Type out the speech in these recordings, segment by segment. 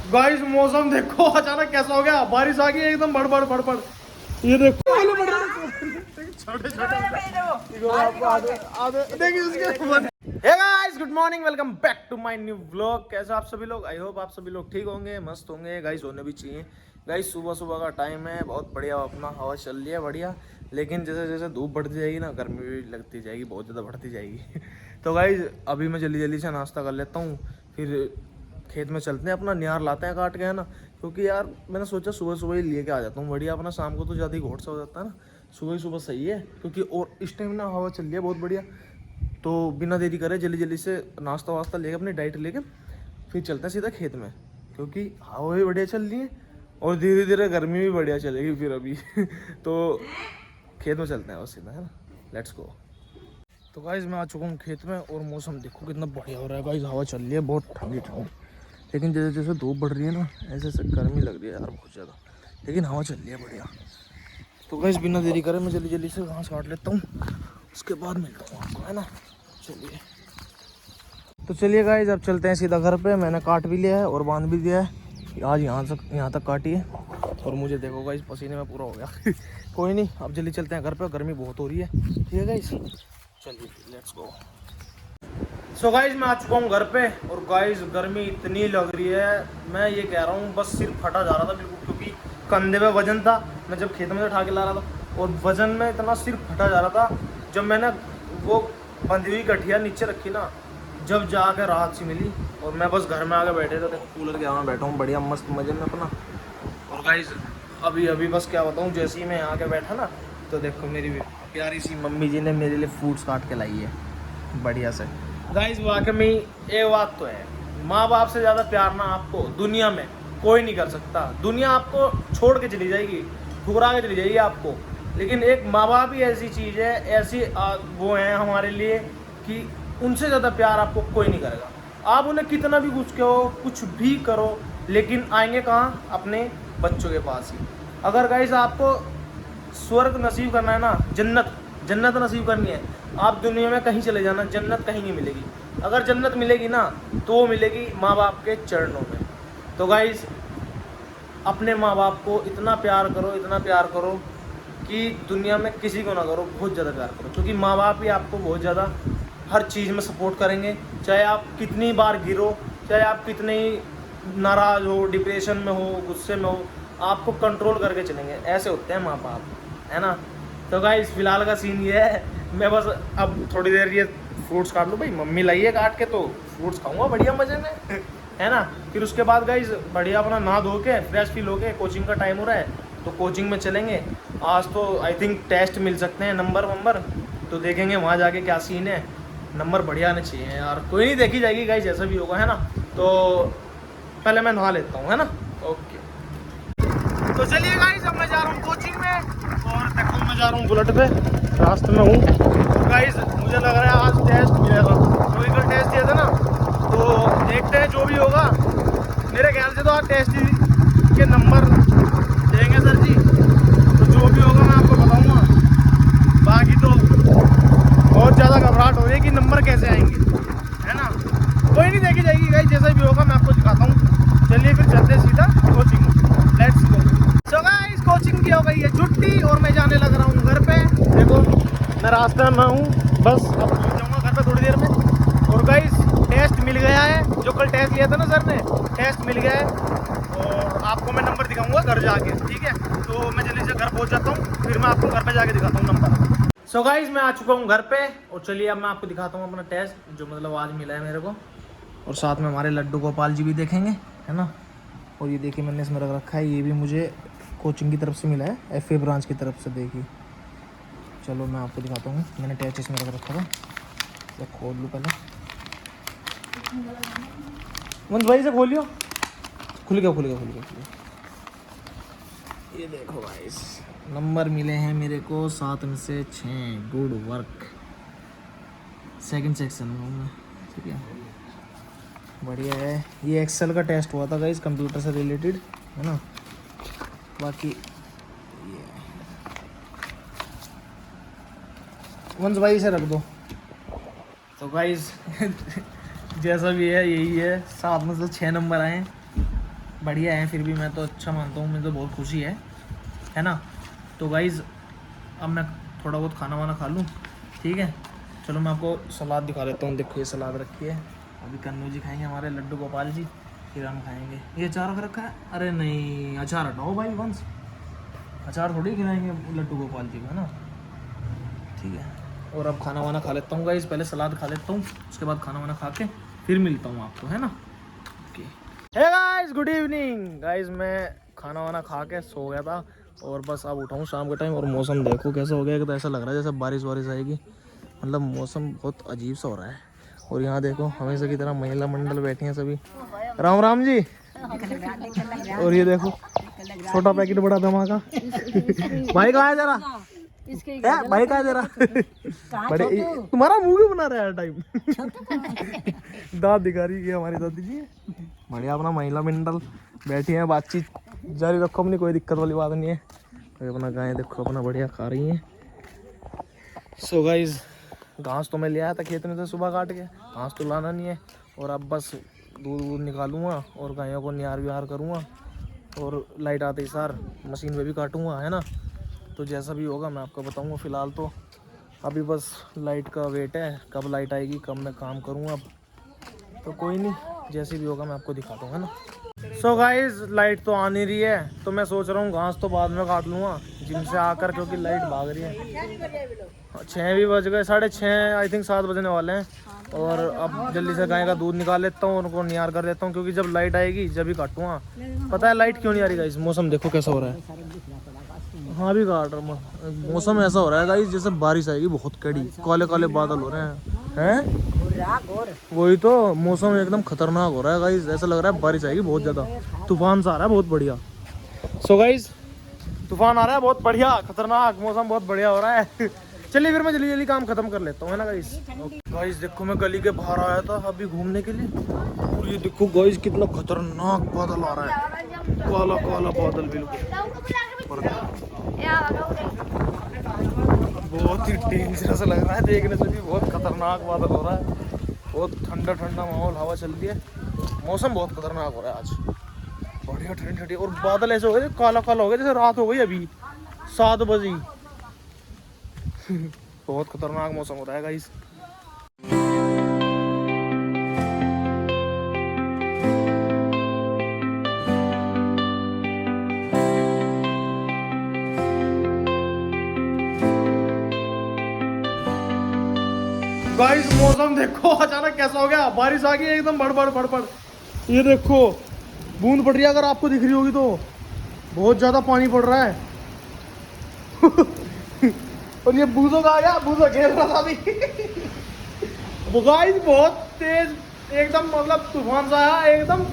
Guys मौसम देखो अचानक कैसा हो गया, बारिश आ गई एकदम बड़बड़ बड़बड़। ये देखो छोटे छोटे देखिए उसके। Hey guys good morning, welcome back to my new vlog. कैसे आप सभी लोग? आई होप आप सभी लोग ठीक होंगे, मस्त होंगे। गाइस होने भी चाहिए। गाइस सुबह सुबह का टाइम है, बहुत बढ़िया अपना हवा चल रही है बढ़िया। लेकिन जैसे जैसे धूप बढ़ती जाएगी ना, गर्मी भी लगती जाएगी, बहुत ज़्यादा बढ़ती जाएगी। तो गाइस अभी मैं जल्दी जल्दी से नाश्ता कर लेता हूँ, फिर खेत में चलते हैं, अपना निहार लाते हैं काट के, है ना। क्योंकि यार मैंने सोचा सुबह सुबह ही लेके आ जाता हूँ बढ़िया, अपना शाम को तो ज़्यादा ही घोट सा हो जाता है ना। सुबह ही सुबह सही है, क्योंकि और इस टाइम ना हवा चल रही है बहुत बढ़िया। तो बिना देरी करे जल्दी जल्दी से नाश्ता वास्ता लेके, अपनी डाइट लेके फिर चलते हैं सीधा खेत में, क्योंकि हवा भी बढ़िया चल रही है और धीरे धीरे गर्मी भी बढ़िया चलेगी फिर अभी। तो खेत में चलते हैं बस सीधा, है ना। Let's go. तो गाइस मैं आ चुका हूँ खेत में और मौसम देखो कितना बढ़िया हो रहा है गाइस, हवा चल रही है बहुत ठंडी ठंडी। लेकिन जैसे जैसे धूप बढ़ रही है ना, ऐसे ऐसे गर्मी लग रही है यार बहुत ज़्यादा, लेकिन हवा चल रही है बढ़िया। तो गाइस बिना देरी करे मैं जल्दी जल्दी से घास काट लेता हूँ, उसके बाद मिलता हूँ आपको, है ना। चलिए तो चलिए गाइस अब चलते हैं सीधा घर पे। मैंने काट भी लिया है और बांध भी दिया है, आज यहाँ तक काटी है। और मुझे देखो गाइस पसीने में पूरा हो गया। कोई नहीं, अब जल्दी चलते हैं घर पे, गर्मी बहुत हो रही है। ठीक है गाइस, चलिए लेट्स गो। सो गाइस मैं आ चुका हूँ घर पे और गाइस गर्मी इतनी लग रही है, मैं ये कह रहा हूँ बस सिर फटा जा रहा था बिल्कुल, क्योंकि कंधे पे वजन था, मैं जब खेत में उठा के ला रहा था और वजन में इतना सिर फटा जा रहा था। जब मैंने वो बंधी हुई गठिया नीचे रखी ना, जब जाके राहत सी मिली। और मैं बस घर में आके बैठे तो देखो कूलर के हवा में बैठा हूँ बढ़िया मस्त मजे में अपना। और गाइस अभी अभी बस क्या बताऊँ, जैसे ही मैं यहाँ के बैठा ना, तो देखो मेरी प्यारी सी मम्मी जी ने मेरे लिए फ्रूट्स काट के लाई है बढ़िया से। गाइस वाकई में ये बात तो है, माँ बाप से ज़्यादा प्यार ना आपको दुनिया में कोई नहीं कर सकता। दुनिया आपको छोड़ के चली जाएगी, ठुकरा के चली जाएगी आपको, लेकिन एक माँ बाप ही ऐसी चीज़ है, ऐसी वो है हमारे लिए कि उनसे ज़्यादा प्यार आपको कोई नहीं करेगा। आप उन्हें कितना भी कुछ कहो, कुछ भी करो, लेकिन आएंगे कहाँ? अपने बच्चों के पास ही। अगर गाइस आपको स्वर्ग नसीब करना है ना, जन्नत नसीब करनी है, आप दुनिया में कहीं चले जाना, जन्नत कहीं नहीं मिलेगी। अगर जन्नत मिलेगी ना, तो वो मिलेगी माँ बाप के चरणों में। तो गाइस अपने माँ बाप को इतना प्यार करो, इतना प्यार करो कि दुनिया में किसी को ना करो, बहुत ज़्यादा प्यार करो, क्योंकि माँ बाप ही आपको बहुत ज़्यादा हर चीज़ में सपोर्ट करेंगे। चाहे आप कितनी बार गिरो, चाहे आप कितने ही नाराज़ हो, डिप्रेशन में हो, गुस्से में हो, आपको कंट्रोल करके चलेंगे। ऐसे होते हैं माँ बाप, है ना। तो गाइस फिलहाल का सीन ये है, मैं बस अब थोड़ी देर ये फ्रूट्स काट लूँ, भाई मम्मी लाई है काट के, तो फ्रूट्स खाऊंगा बढ़िया मज़े में। है ना। फिर उसके बाद गाइस बढ़िया अपना नहा धो के फ्रेश फील हो के, कोचिंग का टाइम हो रहा है तो कोचिंग में चलेंगे। आज तो आई थिंक टेस्ट मिल सकते हैं, नंबर वंबर, तो देखेंगे वहाँ जाके क्या सीन है। नंबर बढ़िया आने चाहिए यार, कोई नहीं देखी जाएगी गाइस जैसा भी होगा, है ना। तो पहले मैं नहा लेता हूँ, है ना। ओके तो चलिए गाइस अब मैं जा रहा हूँ कोचिंग में, और देखो मैं जा रहा हूँ बुलेट पे, रास्ते में हूँ। और गाइस मुझे लग रहा है आज टेस्ट मिलेगा, क्योंकि कल टेस्ट दिया था ना, तो देखते हैं जो भी होगा। मेरे ख्याल से तो आज टेस्ट के नंबर देंगे सर जी, तो जो भी होगा मैं आपको बताऊँगा। बाकी तो बहुत ज़्यादा घबराहट हो रही है कि नंबर कैसे आएंगे, है ना। कोई नहीं देखी जाएगी गाइस, जैसा भी होगा मैं आपको दिखाता हूँ। चलिए फिर चलते हैं सीधा coaching, let's go. So guys coaching की हो गई है छुट्टी और मैं जाने लग रहा हूँ घर पे। देखो मैं रास्ते में हूँ, बस अब पहुँच जाऊँगा घर पे थोड़ी देर में। और गाइस टेस्ट मिल गया है, जो कल टेस्ट लिया था ना सर ने, टेस्ट मिल गया है, और आपको मैं नंबर दिखाऊंगा घर जाके, ठीक है। तो मैं जल्दी से घर पहुँच जाता हूँ, फिर मैं आपको घर पे जाके दिखाता हूँ नंबर। सो गाइस मैं आ चुका हूँ घर पे, और चलिए अब मैं आपको दिखाता हूँ अपना टेस्ट, जो मतलब आज मिला है मेरे को। और साथ में हमारे लड्डू गोपाल जी भी देखेंगे, है ना। और ये देखिए मैंने इसमें रख रखा है, ये भी मुझे कोचिंग की तरफ से मिला है, एफए ब्रांच की तरफ से। देखिए चलो मैं आपको दिखाता हूँ, मैंने टेस्ट इसमें रख रखा था, तो खोल लूँ पहले। मंज भाई से खोलियो, खुल गया। ये देखो गाइस नंबर मिले हैं मेरे को 7 में से 6, गुड वर्क। सेकंड सेक्शन में हूँ मैं, ठीक है, बढ़िया है। ये एक्सेल का टेस्ट हुआ था गाइस, कंप्यूटर से रिलेटेड, है ना। बाकी ये वंश भाई से रख दो। तो गाइस जैसा भी है यही है, 7 में से 6 नंबर आए, बढ़िया है, फिर भी मैं तो अच्छा मानता हूँ, मुझे तो बहुत खुशी है ना। तो गाइज़ अब मैं थोड़ा बहुत खाना वाना खा लूँ, ठीक है। चलो मैं आपको सलाद दिखा देता हूँ। देखो ये सलाद रखी है, अभी कन्नू जी खाएंगे, हमारे लड्डू गोपाल जी, फिर हम खाएंगे। ये अचार रख रखा है, अरे नहीं अचार हटाओ भाई वंश, अचार थोड़ी खिलाएंगे लड्डू गोपाल जी को, है ना, ठीक है। और अब खाना वाना खा लेता हूँ गाइस, पहले सलाद खा लेता हूँ, उसके बाद खाना वाना खा के फिर मिलता हूँ आपको, है ना। Okay hey guys, good evening guys. मैं खाना वाना खा के सो गया था और बस अब उठाऊँ शाम के टाइम, और मौसम देखो कैसा हो गया कि तो ऐसा लग रहा है जैसे बारिश वारिश आएगी, मतलब मौसम बहुत अजीब सा हो रहा है। और यहाँ देखो हमेशा की तरह महिला मंडल बैठी हैं सभी, राम राम जी। और ये देखो छोटा पैकेट बड़ा धमाका। भाई कहाँ है जरा, भाई कहाँ है जरा, बड़े तुम्हारा मुंह क्यों बना रहा है हर टाइम। दांत दिखा रही है हमारी दादी जी, बढ़िया अपना महिला मंडल बैठी है, बातचीत जारी रखो अपनी, कोई दिक्कत वाली बात नहीं है। तो अपना गाय देखो अपना बढ़िया खा रही है। सो गाइज घास तो मैं ले आया था खेत में से सुबह काट के, घास तो लाना नहीं है, और अब बस दूध वूध निकालूंगा और गायों को निहार विहार करूँगा, और लाइट आते ही सार मशीन पे भी काटूंगा, है ना। तो जैसा भी होगा मैं आपको बताऊंगा। फ़िलहाल तो अभी बस लाइट का वेट है, कब लाइट आएगी कब मैं काम करूँगा अब, तो कोई नहीं, जैसे भी होगा मैं आपको दिखा दूँगा ना। सो गाइज लाइट तो आ नहीं रही है, तो मैं सोच रहा हूँ घास तो बाद में काट लूँगा जिम से आकर, क्योंकि लाइट भाग रही है। 6 भी बज गए, 6:30 आई थिंक 7 बजने वाले हैं। और अब जल्दी से गाय का दूध निकाल लेता हूँ, उनको नियार कर देता हूँ, क्योंकि जब लाइट आएगी जब ही काटूँगा। पता है लाइट क्यों नहीं आ रही गाइस, मौसम देखो कैसा हो रहा है। हाँ भी काट रहा, मौसम ऐसा हो रहा है गाइस जैसे बारिश आएगी, बहुत कड़ी, काले काले बादल हो रहे हैं। वही तो मौसम एकदम खतरनाक हो रहा है गाइस, ऐसा लग रहा है बारिश आएगी बहुत ज़्यादा, तूफान सा आ रहा है बहुत बढ़िया। सो गाइस तूफान आ रहा है बहुत बढ़िया, खतरनाक मौसम बहुत बढ़िया हो रहा है। चलिए फिर मैं जल्दी जल्दी काम खत्म कर लेता हूँ, है ना गाइस। गाइस देखो मैं गली के बाहर आया था अभी घूमने के लिए, और ये देखो गाइस कितना खतरनाक बादल आ रहा है, काला काला बादल बिल्कुल, बहुत ही डेंजरस लग रहा है देखने से भी, बहुत खतरनाक बादल हो रहा है, बहुत ठंडा ठंडा माहौल, हवा चल रही है, मौसम बहुत खतरनाक हो रहा है आज, बढ़िया ठंडी ठंडी। और बादल ऐसे हो गए काला काला हो गया जैसे रात हो गई अभी 7 बजे। बहुत खतरनाक मौसम हो रहा है गाइस। गाइस मौसम देखो अचानक कैसा हो गया, बारिश आ गई एकदम बड़बड़ बड़बड़। ये देखो बूंद पड़ रही है, अगर आपको दिख रही होगी तो बहुत ज्यादा पानी पड़ रहा है। और ये बूजो का आ गया, बूजो खेल रहा था अभी। गाइस बहुत तेज एकदम, मतलब तूफान सा आया एकदम,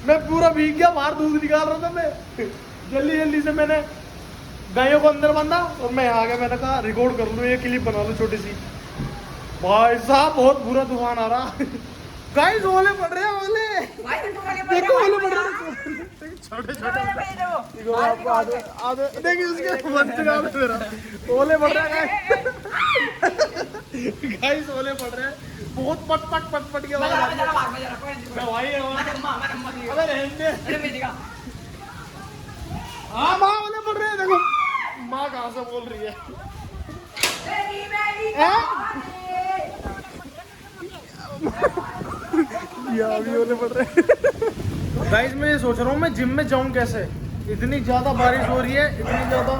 मैं पूरा भीग गया, बाहर दूध निकाल रहा था मैं, जल्दी जल्दी से मैंने गायों को अंदर बांधा और मैं आ गया। मैंने कहा रिकॉर्ड कर लूँ, ये क्लिप बना लूँ छोटी सी। भाई साहब बहुत बुरा तूफान आ रहा। गाइस ओले पड़ रहे हैं, ओले देखो, ओले पड़ रहे हैं छोटे छोटे, देखिए उसके मेरा ओले पड़ रहे हैं गाइस, ओले पड़ रहे हैं बहुत, पट पट पट पट के भाई। अबे रहने, हाँ माँ ओले पड़ रहे हैं, देखो माँ कहाँ से बोल रही है। भी ओले पड़ रहे हैं। गाइस मैं ये सोच रहा हूँ मैं जिम में जाऊँ कैसे, इतनी ज़्यादा बारिश हो रही है, इतनी ज़्यादा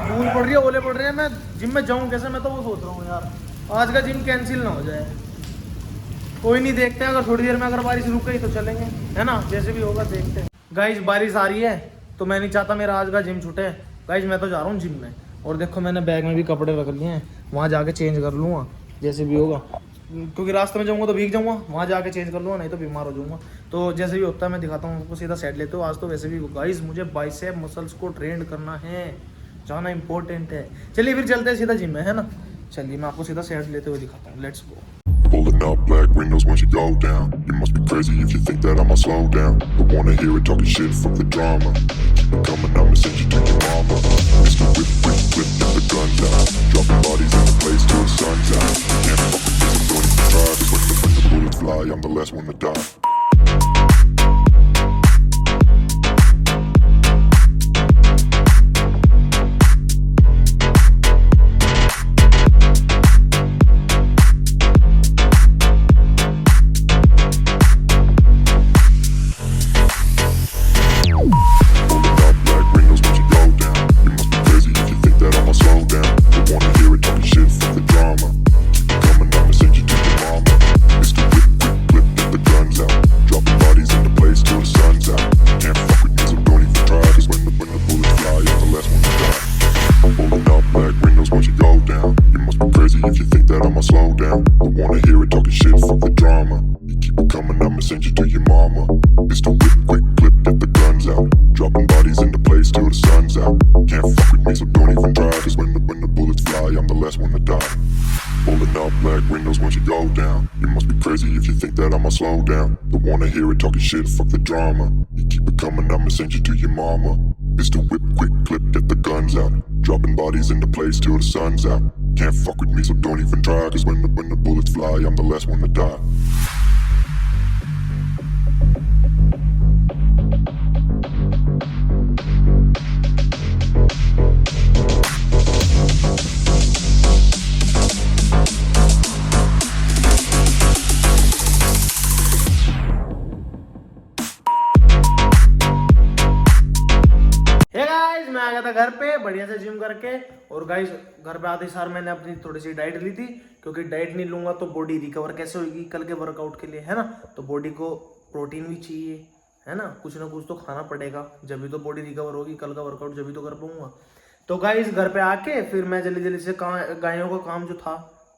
धूल पड़ रही है, ओले पड़ रहे हैं, मैं जिम में जाऊँ कैसे। मैं तो वो सोच रहा हूँ यार आज का जिम कैंसिल ना हो जाए, कोई नहीं देखते हैं, अगर थोड़ी देर में अगर बारिश रुक गई तो चलेंगे, है ना, जैसे भी होगा देखते हैं। गाइस बारिश आ रही है तो मैं नहीं चाहता मेरा आज का जिम छूटे। गाइस मैं तो जा रहा हूँ जिम में, और देखो मैंने बैग में भी कपड़े रख लिए हैं, वहाँ जाके चेंज कर लूँगा जैसे भी होगा, क्योंकि रास्ते में जाऊँगा तो भीग जाऊँगा, वहाँ जाके चेंज कर लूँगा, नहीं तो बीमार हो जाऊँगा। तो जैसे भी होता है मैं दिखाता हूँ आपको, सीधा सेट लेते हो। आज तो वैसे भी गाइस मुझे बाइसेप मसल्स को ट्रेंड करना है, जाना इंपॉर्टेंट है। चलिए फिर चलते हैं सीधा जिम में, है ना। चलिए मैं आपको सीधा सेट लेते हुए दिखाता हूँ, let's go. Pulling up black windows once you go down. You must be crazy if you think that I'ma slow down. Don't wanna hear it talking shit, fuck the drama. Keep it coming, I'ma send you to your mama. Mr. Whip, whip, whip, get the guns out. Dropping bodies in the place till the sun's out. Can't fuck with this, I'm going to try. Just when the bullets fly, I'm the last one to die. that I'ma slow down. Don't wanna hear it talking shit, fuck the drama. You keep it coming, I'ma send you to your mama. Mr. Whip, quick clip, get the guns out. Dropping bodies into place till the sun's out. Can't fuck with me, so don't even try. Cause when the bullets fly, I'm the last one to die. मैं आ गया था घर पे बढ़िया से gym करके। और guys घर पे आते सार मैंने अपनी थोड़ी सी डाइट ली थी, क्योंकि डाइट नहीं लूंगा तो बॉडी रिकवर कैसे होगी कल के वर्कआउट के लिए, है ना। तो बॉडी को प्रोटीन भी चाहिए, है ना कुछ तो खाना पड़ेगा, जब भी तो बॉडी रिकवर होगी, कल का वर्कआउट जब भी तो कर पाऊंगा। तो गाइस घर पे आके फिर मैं जल्दी जल्दी से गायों का काम जो था,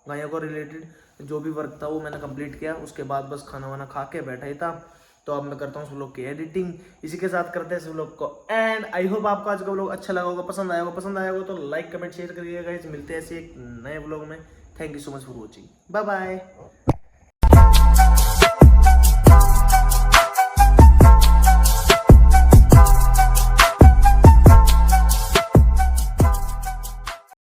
गायों का रिलेटेड जो भी वर्क था वो मैंने कंप्लीट किया। उसके बाद बस खाना वाना खा के बैठा ही था। तो अब मैं करता हूँ सब लोग की एडिटिंग, इसी के साथ करते हैं सब लोग को एंड। आई होप आपको आज का व्लॉग अच्छा लगा होगा, पसंद आया होगा तो लाइक कमेंट शेयर करिएगा गाइस। मिलते हैं ऐसे एक नए व्लॉग में। Thank you so much for watching, bye bye.